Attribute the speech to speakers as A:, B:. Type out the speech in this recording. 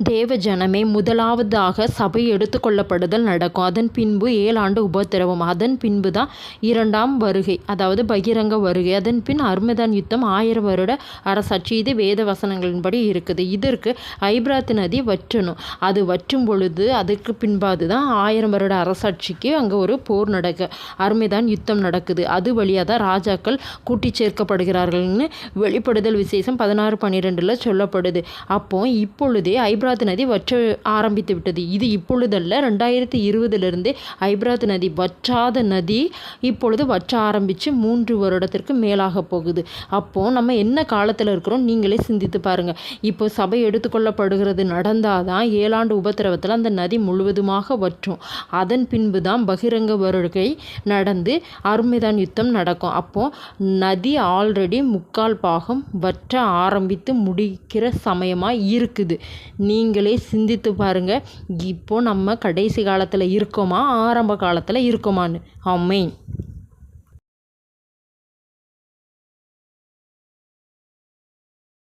A: தேவ ஜனமே முதலாவதாக சபை எடுத்துக்கொள்ளப்படுதல் நடக்கும். அதன் பின்பு 7 ஆண்டு உபத்திரவம். அதன் பின்பு தான் 2ஆம் வருகை, அதாவது பகிரங்க வருகை. அதன் பின் அர்மதான் யுத்தம், 1000 வருட அரசாட்சி. இது வேத வசனங்களின்படி இருக்குது. இதற்கு ஐபிராத்து நதி வற்றணும். அது வற்றும் பொழுது அதுக்கு பின்பாது தான் 1000 வருட அரசாட்சிக்கு அங்கே ஒரு போர் நடக்கு, அர்மதான் யுத்தம் நடக்குது. அது வழியாக தான் ராஜாக்கள் கூட்டி சேர்க்கப்படுகிறார்கள்னு வெளிப்படுதல் விசேஷம் 16:12 சொல்லப்படுது. அப்போ இப்பொழுதே ஐபிராத்து நதி வற்ற ஆரம்பித்து விட்டது. இது இப்பொழுதல்ல, 2020 ஐபிராத்து நதி வற்றாத நதி இப்பொழுது வற்ற ஆரம்பித்து 3 வருடத்திற்கு மேலாக போகுது. அப்போது நம்ம என்ன காலத்தில் இருக்கிறோம் நீங்களே சிந்தித்து பாருங்கள். இப்போ சபை எடுத்துக்கொள்ளப்படுகிறது நடந்தால் தான் 7 ஆண்டு உபத்திரவத்தில் அந்த நதி முழுவதுமாக வற்றும். அதன் பின்பு தான் பகிரங்க வருகை நடந்து அர்மதான் யுத்தம் நடக்கும். அப்போது நதி ஆல்ரெடி 3/4 பாகம் வற்ற ஆரம்பித்து முடிக்கிற சமயமாக இருக்குது. நீங்களே சிந்தித்து பாருங்கள். இப்போ நம்ம கடைசி காலத்தில் இருக்கோமா, ஆரம்ப காலத்தில் இருக்கோமான்னு. ஆமென்.